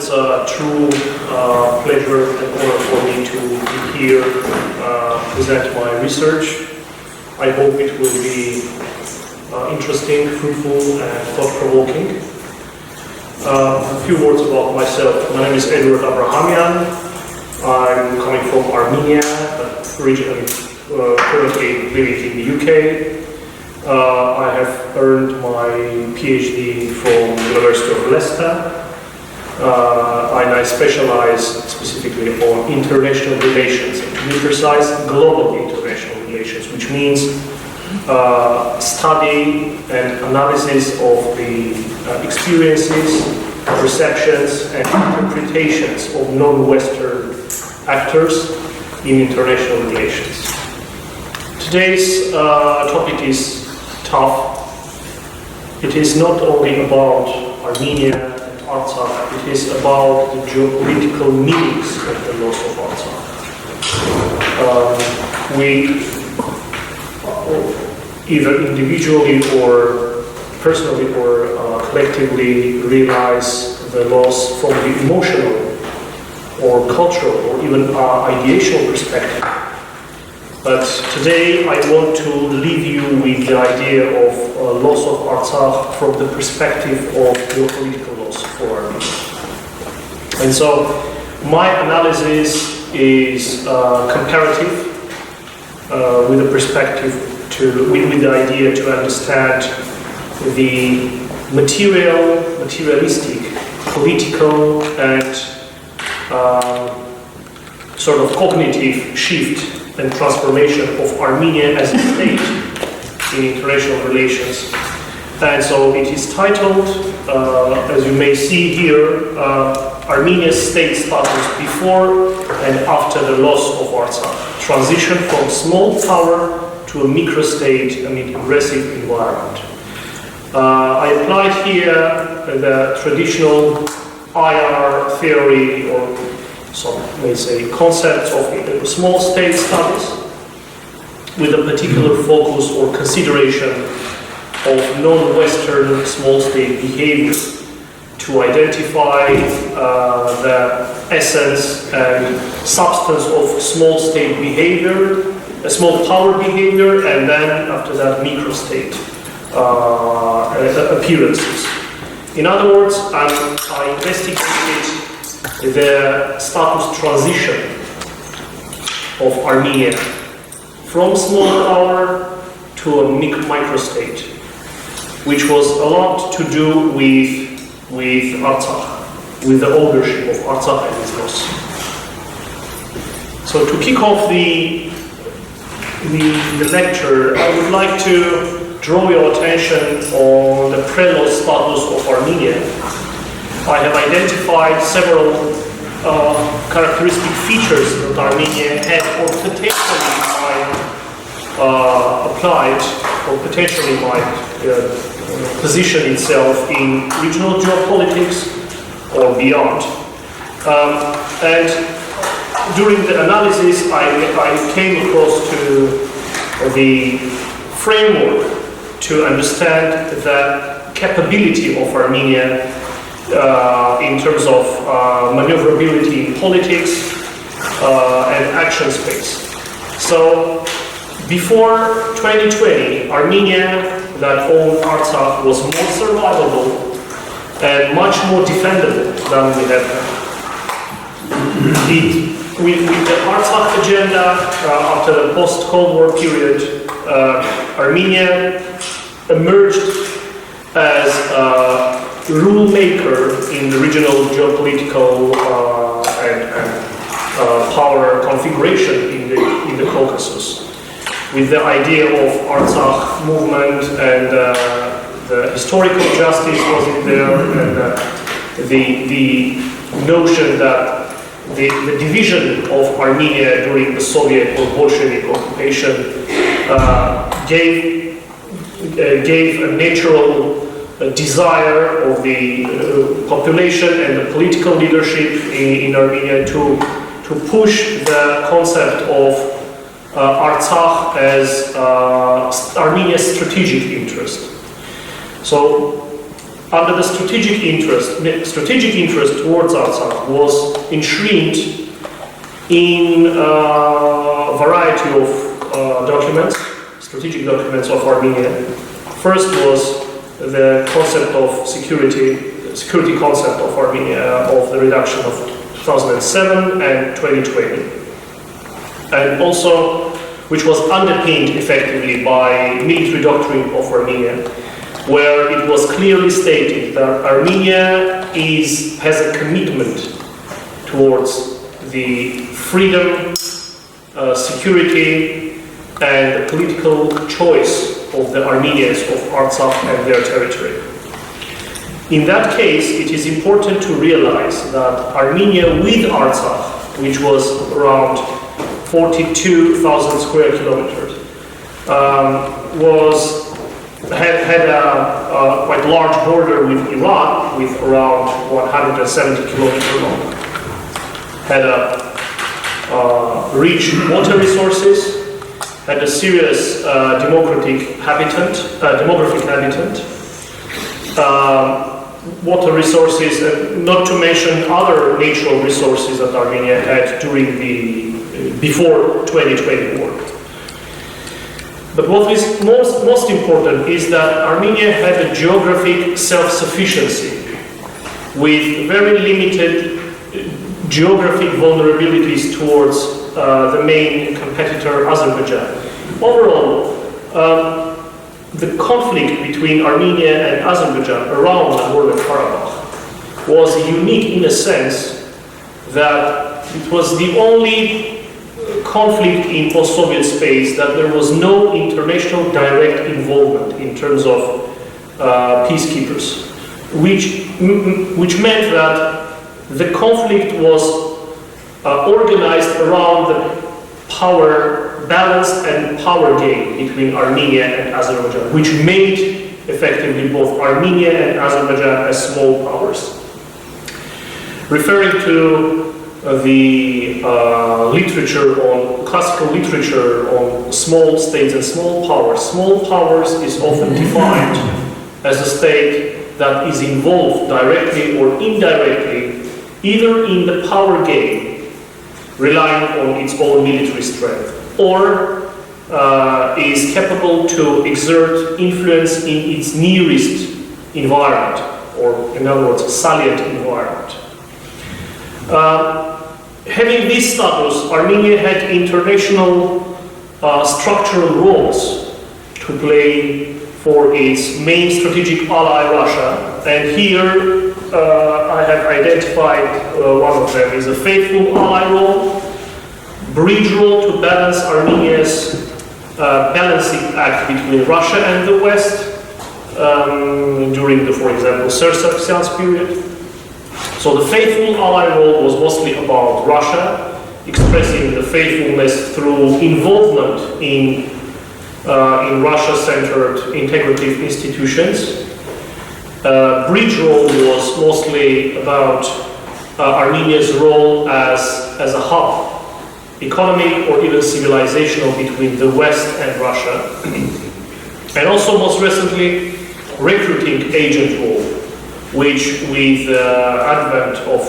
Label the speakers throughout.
Speaker 1: it's a true pleasure and honor for me to be here, present my research. I hope it will be interesting, fruitful, and thought-provoking. A few words about myself. My name is Eduard Abrahamyan. I'm coming from Armenia, but originally currently living in the UK. I have earned my PhD from the University of Leicester, and I specialize specifically on international relations, and to be precise, global international relations, which means study and analysis of the experiences, perceptions, and interpretations of non-Western actors in international relations. Today's topic is tough. It is not only about Armenia and Artsakh, it is about the geopolitical meanings of the loss of Artsakh. We either individually or personally or collectively realize the loss from the emotional or cultural or even ideational perspective. But today I want to leave you with the idea of loss of Artsakh from the perspective of geopolitical loss for Armenia. And so my analysis is comparative with the perspective with the idea to understand the materialistic, political, and sort of cognitive shift and transformation of Armenia as a state in international relations. And so it is titled, as you may see here, Armenia's state status before and after the loss of Artsakh. Transition from small power to a microstate amid aggressive environment. I applied here the traditional IR theory, or some may say concepts of small state studies, with a particular focus or consideration of non-Western small state behavior to identify the essence and substance of small state behavior, small power behavior, and then after that microstate appearances. In other words, I investigated the status transition of Armenia from small power to a microstate, which was a lot to do with Artsakh, with the ownership of Artsakh and its loss. So to kick off the lecture, I would like to draw your attention on the pre-loss status of Armenia. I have identified several characteristic features that Armenia had or potentially might applied or potentially might position itself in regional geopolitics or beyond. And during the analysis, I came across to the framework to understand the capability of Armenia in terms of maneuverability in politics and action space. So before 2020, Armenia that owned Artsakh was more survivable and much more defendable than we have now. With the Artsakh agenda after the post-Cold War period, Armenia emerged as a rule maker in the regional geopolitical and power configuration in the Caucasus, with the idea of Artsakh movement and the historical justice was in there, and the notion that the division of Armenia during the Soviet or Bolshevik occupation gave a natural desire of the population and the political leadership in Armenia to push the concept of Artsakh as Armenia's strategic interest. So under the strategic interest towards Artsakh was enshrined in a variety of documents, strategic documents of Armenia. First was the concept of security concept of Armenia, of the reduction of 2007 and 2020. And also, which was underpinned effectively by military doctrine of Armenia, where it was clearly stated that Armenia has a commitment towards the freedom, security, and the political choice of the Armenians of Artsakh and their territory. In that case, it is important to realize that Armenia with Artsakh, which was around 42,000 square kilometers, had a quite large border with Iran, with around 170 kilometers long. Had a rich water resources, had a serious demographic habitat, water resources, not to mention other natural resources that Armenia had before 2020 war. But what is most important is that Armenia had a geographic self-sufficiency with very limited geographic vulnerabilities towards the main competitor, Azerbaijan. Overall, the conflict between Armenia and Azerbaijan around Nagorno-Karabakh was unique in a sense that it was the only conflict in post-Soviet space that there was no international direct involvement in terms of peacekeepers, which meant that the conflict was organized around the power balance and power game between Armenia and Azerbaijan, which made effectively both Armenia and Azerbaijan as small powers. Referring to the classical literature on small states and small powers is often defined as a state that is involved directly or indirectly either in the power game, relying on its own military strength, or is capable to exert influence in its nearest environment, or in other words, salient environment. Having this status, Armenia had international structural roles to play for its main strategic ally, Russia, and here I have identified one of them is a faithful ally role, bridge role to balance Armenia's balancing act between Russia and the West during the, for example, Sarkissian's period. So the faithful ally role was mostly about Russia, expressing the faithfulness through involvement in Russia-centered integrative institutions. Bridge role was mostly about Armenia's role as a hub, economic or even civilizational, between the West and Russia, and also most recently recruiting agent role, which with the advent of,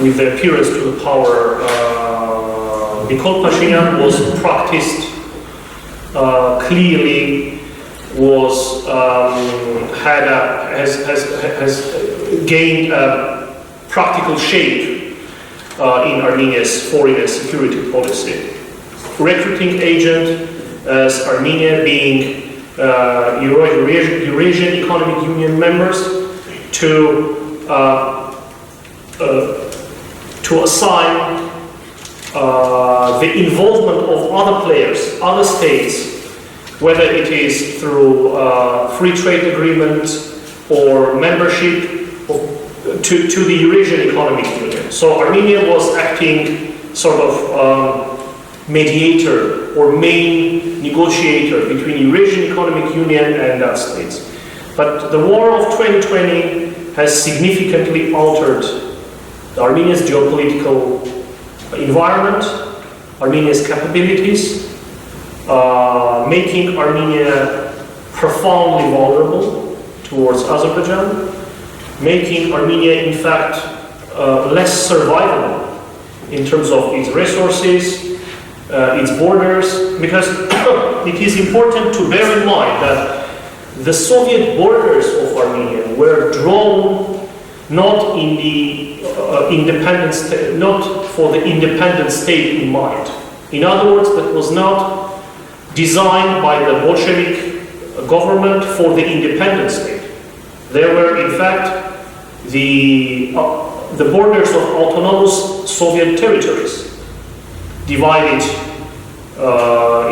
Speaker 1: with the appearance to the power, Nikol Pashinyan was practiced clearly, has gained a practical shape in Armenia's foreign and security policy. Recruiting agent, as Armenia being Eurasian Economic Union members, to assign the involvement of other players, other states, whether it is through free trade agreement or membership to the Eurasian Economic Union. So Armenia was acting sort of mediator or main negotiator between Eurasian Economic Union and that states. But the war of 2020 has significantly altered Armenia's geopolitical environment, Armenia's capabilities, making Armenia profoundly vulnerable towards Azerbaijan, making Armenia, in fact, less survivable in terms of its resources, its borders, because it is important to bear in mind that the Soviet borders of Armenia were drawn not in the not for the independent state in mind. In other words, that was not designed by the Bolshevik government for the independent state. There were, in fact, the borders of autonomous Soviet territories divided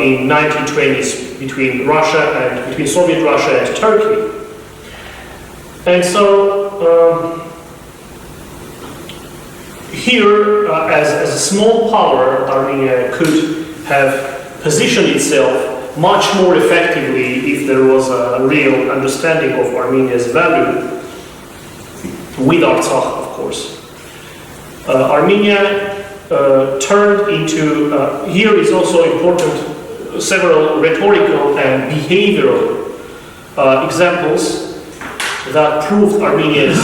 Speaker 1: in 1920s between Soviet Russia and Turkey. And so here, as a small power, Armenia could have positioned itself much more effectively if there was a real understanding of Armenia's value, with Artsakh, of course. Armenia turned into, here is also important, several rhetorical and behavioral examples that proved Armenia's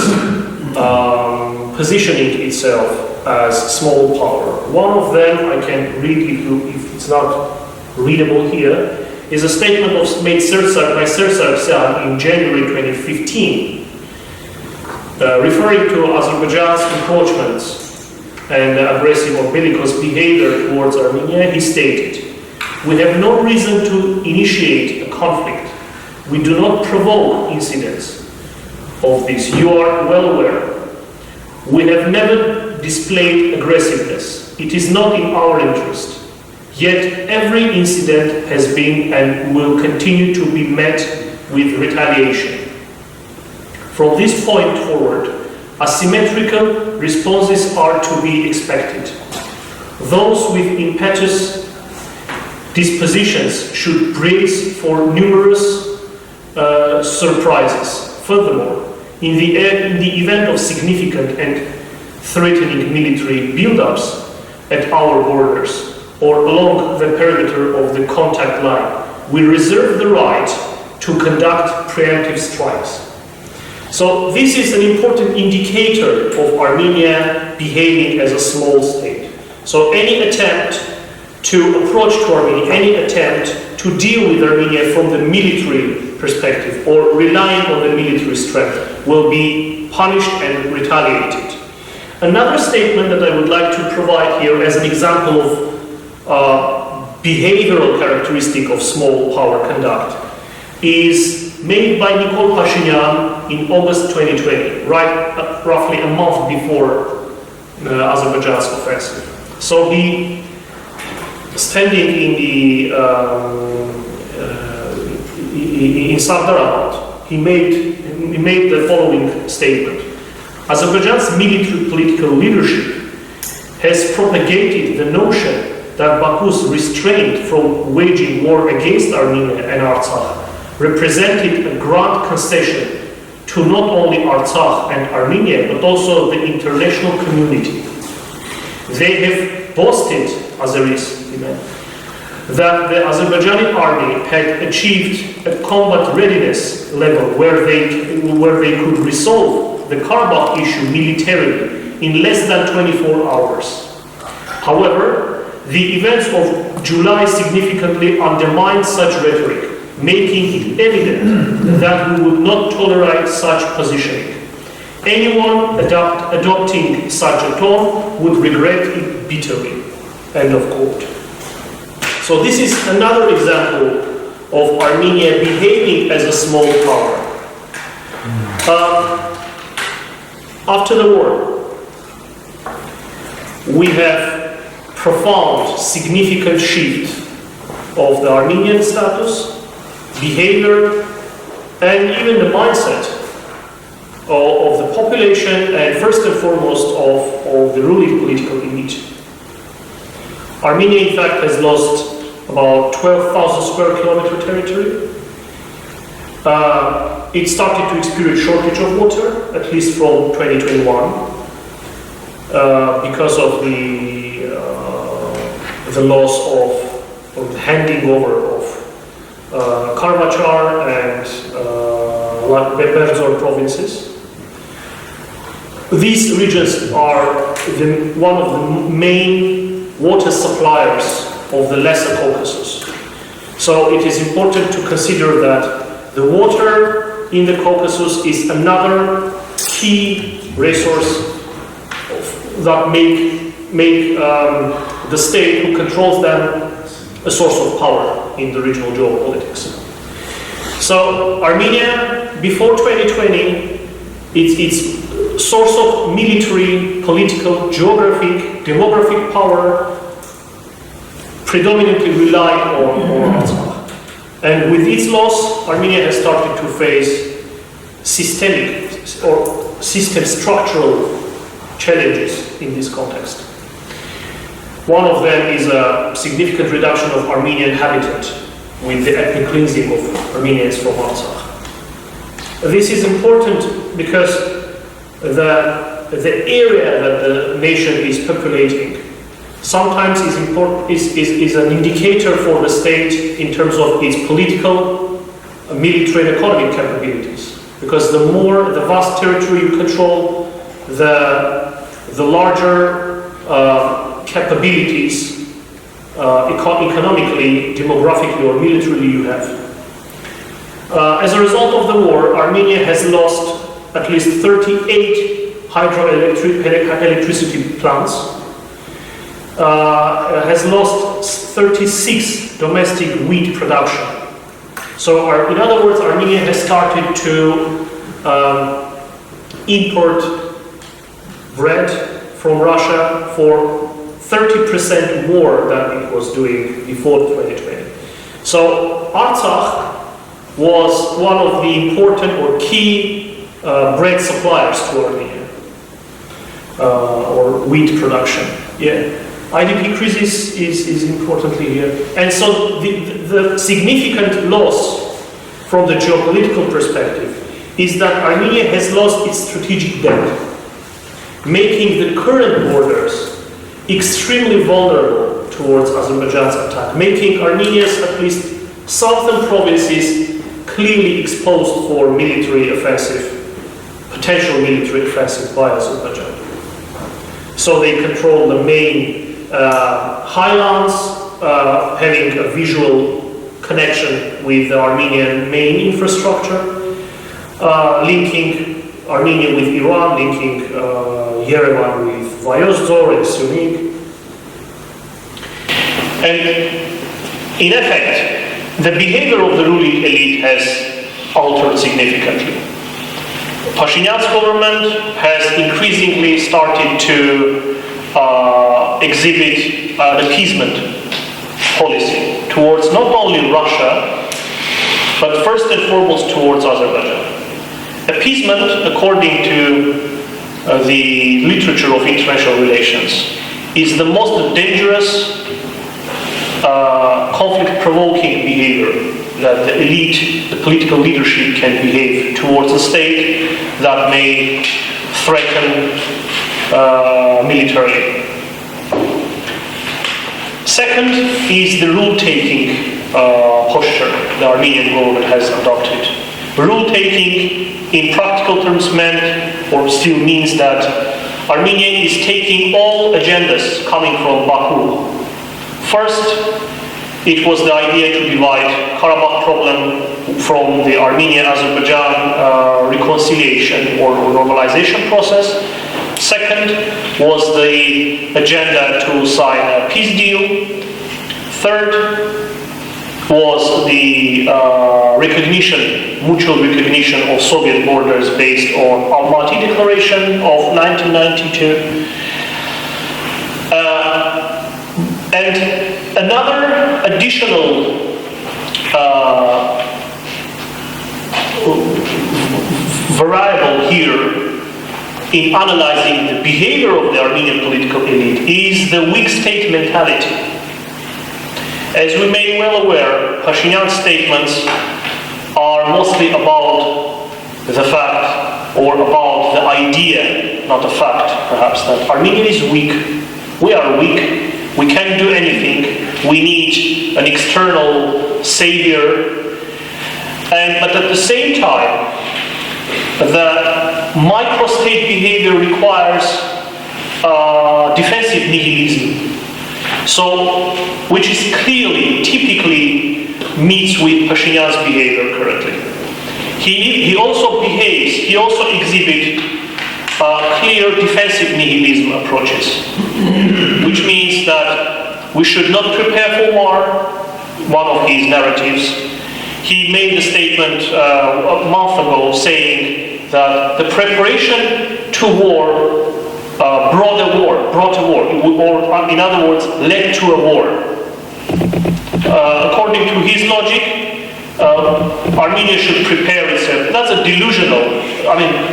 Speaker 1: positioning itself as small power. One of them, I can read if it's not readable here, is a statement made by Sarkissian in January 2015, referring to Azerbaijan's encroachments and aggressive or bellicose behavior towards Armenia. He stated, "We have no reason to initiate a conflict. We do not provoke incidents of this. You are well aware. We have never displayed aggressiveness. It is not in our interest. Yet every incident has been and will continue to be met with retaliation. From this point forward, asymmetrical responses are to be expected. Those with impetuous dispositions should brace for numerous surprises. Furthermore, in the event of significant and threatening military build-ups at our borders or along the perimeter of the contact line, we reserve the right to conduct preemptive strikes." So this is an important indicator of Armenia behaving as a small state. So any attempt to approach to Armenia, any attempt to deal with Armenia from the military perspective or relying on the military strength will be punished and retaliated. Another statement that I would like to provide here as an example of behavioral characteristic of small power conduct is made by Nikol Pashinyan in August 2020, roughly a month before Azerbaijan's offensive. So he, standing in Sardarabad, he made the following statement: Azerbaijan's military political leadership has propagated the notion that Baku's restraint from waging war against Armenia and Artsakh represented a grand concession to not only Artsakh and Armenia, but also the international community. They have boasted, Azeris, that the Azerbaijani army had achieved a combat readiness level where they could resolve the Karabakh issue militarily in less than 24 hours. However, the events of July significantly undermined such rhetoric, making it evident that we would not tolerate such positioning. Anyone adopting such a tone would regret it bitterly. End of quote. So this is another example of Armenia behaving as a small power. After the war, we have profound, significant shift of the Armenian status, behavior, and even the mindset of the population, and first and foremost of the ruling political elite. Armenia, in fact, has lost about 12,000 square kilometer territory. It started to experience shortage of water, at least from 2021, because of the loss of the handing over of Karvachar and like the Berzor provinces. These regions are one of the main water suppliers of the Lesser Caucasus. So it is important to consider that the water in the Caucasus is another key resource that make the state who controls them a source of power in the regional geopolitics. So Armenia, before 2020, its source of military, political, geographic, demographic power predominantly relied on Artsakh. And with its loss, Armenia has started to face systemic or system structural challenges in this context. One of them is a significant reduction of Armenian habitat with the ethnic cleansing of Armenians from Artsakh. This is important because the area that the nation is populating sometimes is an indicator for the state in terms of its political, military and economic capabilities. Because the vast territory you control, the larger capabilities economically, demographically or militarily you have. As a result of the war, Armenia has lost at least 38 hydroelectricity plants, has lost 36 domestic wheat production. So in other words, Armenia has started to import bread from Russia for 30% more than it was doing before 2020. So Artsakh was one of the important or key bread suppliers to Armenia, or wheat production. Yeah, IDP crisis is importantly here. And so the significant loss from the geopolitical perspective is that Armenia has lost its strategic depth, making the current borders extremely vulnerable towards Azerbaijan's attack, making Armenia's at least southern provinces clearly exposed for potential military offensive by Azerbaijan. So they control the main highlands, having a visual connection with the Armenian main infrastructure, linking Armenia with Iran, linking Yerevan with Vayozdor and Sunik. And in effect, the behavior of the ruling elite has altered significantly. Pashinyan's government has increasingly started to exhibit an appeasement policy towards not only Russia, but first and foremost towards Azerbaijan. Appeasement, according to the literature of international relations, is the most dangerous conflict-provoking behavior that the elite, the political leadership can behave towards a state that may threaten militarily. Second is the rule-taking posture the Armenian government has adopted. Rule-taking in practical terms meant or still means that Armenia is taking all agendas coming from Baku. First, it was the idea to divide Karabakh problem from the Armenia-Azerbaijan reconciliation or normalization process. Second was the agenda to sign a peace deal. Third was the mutual recognition of Soviet borders based on Almaty Declaration of 1992. And another additional variable here in analyzing the behavior of the Armenian political elite is the weak state mentality. As we may be well aware, Pashinyan's statements are mostly about the fact, or about the idea, not a fact perhaps, that Armenia is weak, we are weak, we can't do anything, we need an external savior. But at the same time, the microstate behavior requires defensive nihilism, so which is clearly, typically meets with Pashinyan's behavior currently. He also behaves, he also exhibits clear defensive nihilism approaches, which means that we should not prepare for war, one of his narratives. He made a statement a month ago saying that the preparation to war brought a war, or in other words, led to a war. According to his logic, Armenia should prepare itself. That's a delusional,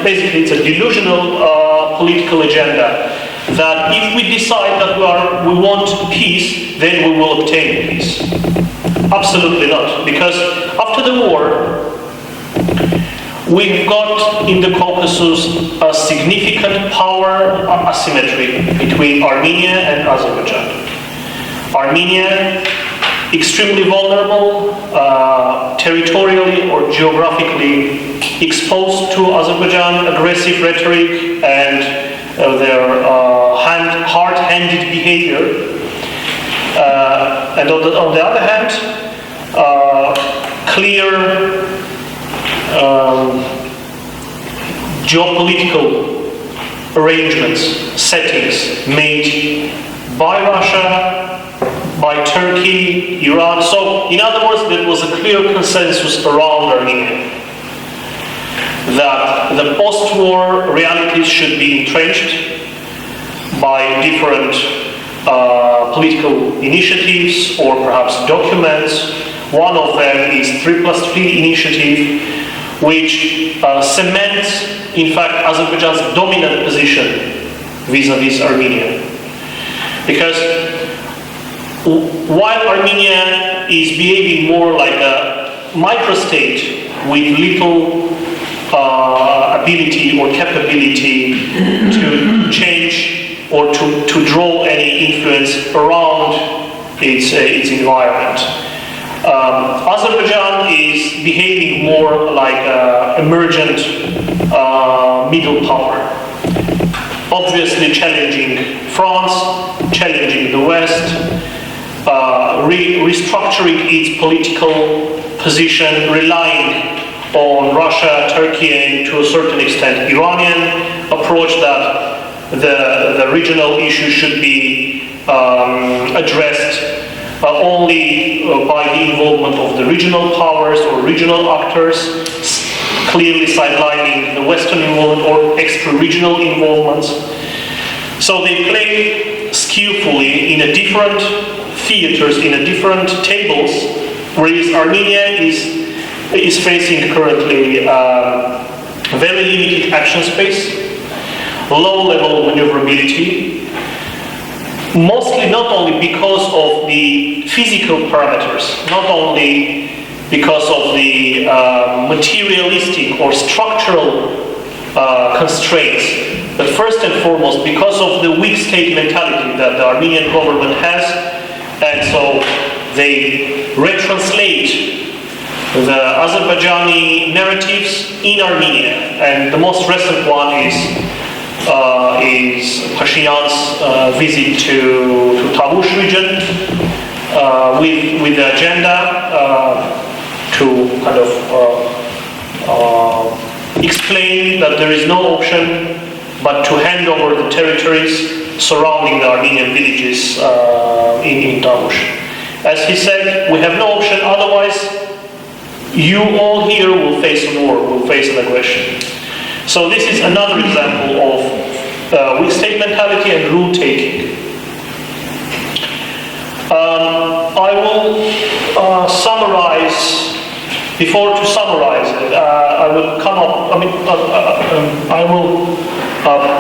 Speaker 1: basically it's a delusional political agenda, that if we decide that we want peace, then we will obtain peace. Absolutely not, because after the war, we've got in the Caucasus a significant power asymmetry between Armenia and Azerbaijan. Armenia, extremely vulnerable, territorially or geographically exposed to Azerbaijan aggressive rhetoric and their hard-handed behavior. And on the other hand, clear geopolitical arrangements, settings made by Russia, by Turkey, Iran. So, in other words, there was a clear consensus around Armenia that the post-war realities should be entrenched by different political initiatives or perhaps documents. One of them is 3+3 initiative, which cements, in fact, Azerbaijan's dominant position vis-a-vis Armenia. Because while Armenia is behaving more like a microstate with little ability or capability to change or to draw any influence around its environment, Azerbaijan is behaving more like an emergent middle power, obviously challenging France, challenging the West, restructuring its political position, relying on Russia, Turkey, and to a certain extent Iranian approach that the regional issue should be addressed only by the involvement of the regional powers or regional actors, clearly sidelining the Western involvement or extra-regional involvements. So they play skillfully in a different theaters, in a different tables, whereas Armenia is facing currently very limited action space, low level maneuverability, mostly not only because of the physical parameters, not only because of the materialistic or structural constraints, but first and foremost because of the weak state mentality that the Armenian government has, and so they retranslate the Azerbaijani narratives in Armenia. And the most recent one is Pashinyan's visit to Tavush region with the agenda to kind of explain that there is no option but to hand over the territories surrounding the Armenian villages in Tavush. As he said, we have no option, otherwise you all here will face a war, will face an aggression. So this is another example of weak state mentality and rule taking. I will summarize. Before to summarize it, I will come up. I will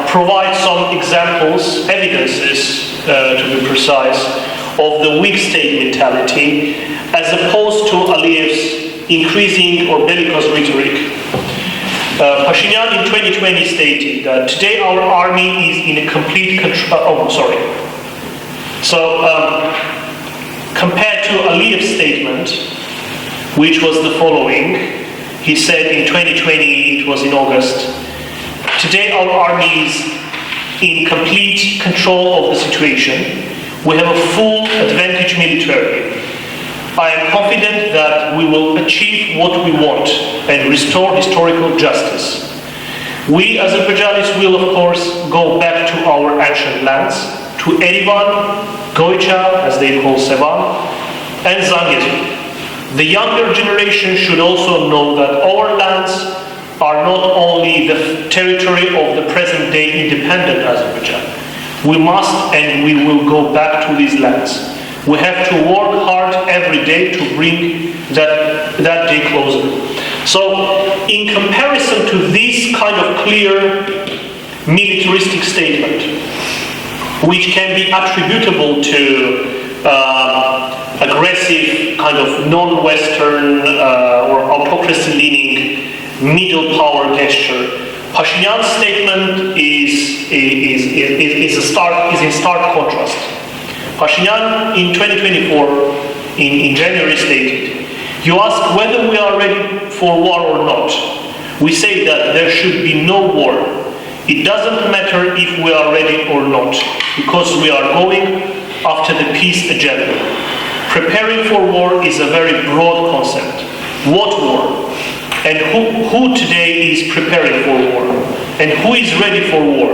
Speaker 1: provide some examples, evidences, to be precise, of the weak state mentality, as opposed to Aliyev's increasing or bellicose rhetoric. Pashinyan in 2020 stated that today our army is in a complete control. So compared to Aliyev's statement, which was the following: He said in 2020, it was in August, "Today our army is in complete control of the situation. We have a full advantage militarily. I am confident that we will achieve what we want and restore historical justice. We Azerbaijanis will of course go back to our ancient lands, to Erivan, Goicha, as they call Sevan, and Zangezur. The younger generation should also know that our lands are not only the territory of the present-day independent Azerbaijan. We must and we will go back to these lands. We have to work hard every day to bring that day closer." So, in comparison to this kind of clear militaristic statement, which can be attributable to aggressive, kind of non-Western or autocracy-leaning middle power gesture, Pashinyan's statement is in stark contrast. Pashinyan in 2024, in January, stated, "You ask whether we are ready for war or not. We say that there should be no war. It doesn't matter if we are ready or not, because we are going after the peace agenda. Preparing for war is a very broad concept. What war? And who today is preparing for war? And who is ready for war?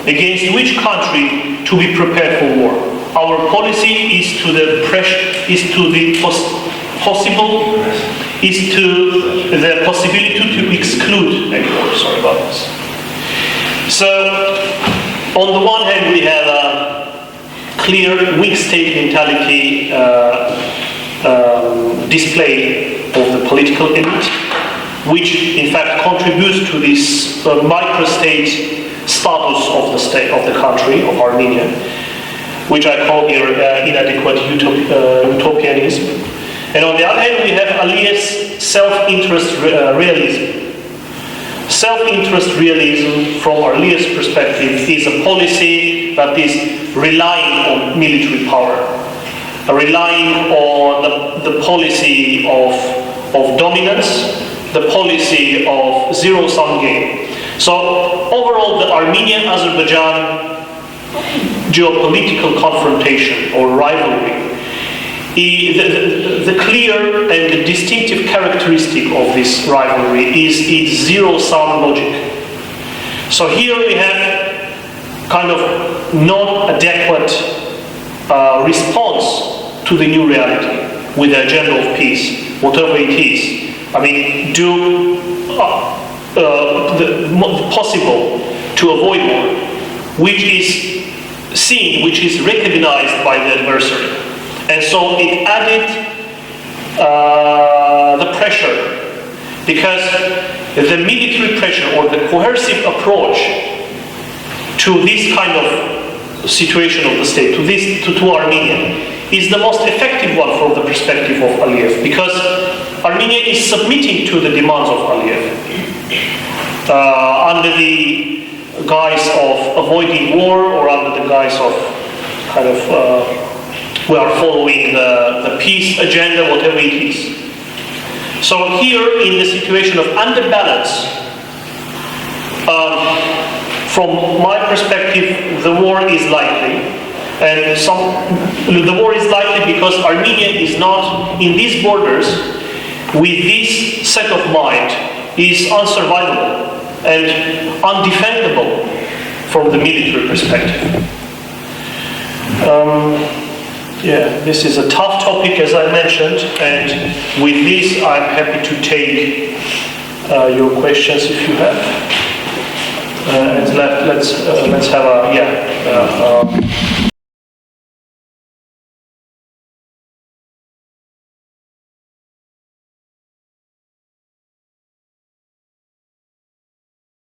Speaker 1: Against which country to be prepared for war? Our policy is to the possibility to exclude any war." Sorry about this. So, on the one hand, we have a clear weak state mentality display of the political elite, which in fact contributes to this micro-state status of the state of the country of Armenia, which I call here inadequate utopianism. And on the other hand, we have Aliyev's self-interest realism. Self-interest realism, from Aliyev's perspective, is a policy that is relying on military power, relying on the policy of dominance, the policy of zero-sum game. So overall, the Armenian-Azerbaijan geopolitical confrontation or rivalry, the clear and the distinctive characteristic of this rivalry is its zero-sum logic. So here we have kind of non-adequate response to the new reality with the agenda of peace, whatever it is. I mean, do the possible to avoid war, which is seen, which is recognized by the adversary. And so it added the pressure, because the military pressure or the coercive approach to this kind of situation of the state, to Armenia, is the most effective one from the perspective of Aliyev, because Armenia is submitting to the demands of Aliyev under the guise of avoiding war, or under the guise of kind of we are following the peace agenda, whatever it is. So here, in the situation of underbalance, from my perspective, the war is likely, and the war is likely because Armenia is not in these borders with this set of mind, is unsurvivable and undefendable from the military perspective. This is a tough topic, as I mentioned, and with this I'm happy to take your questions if you have. And let's have a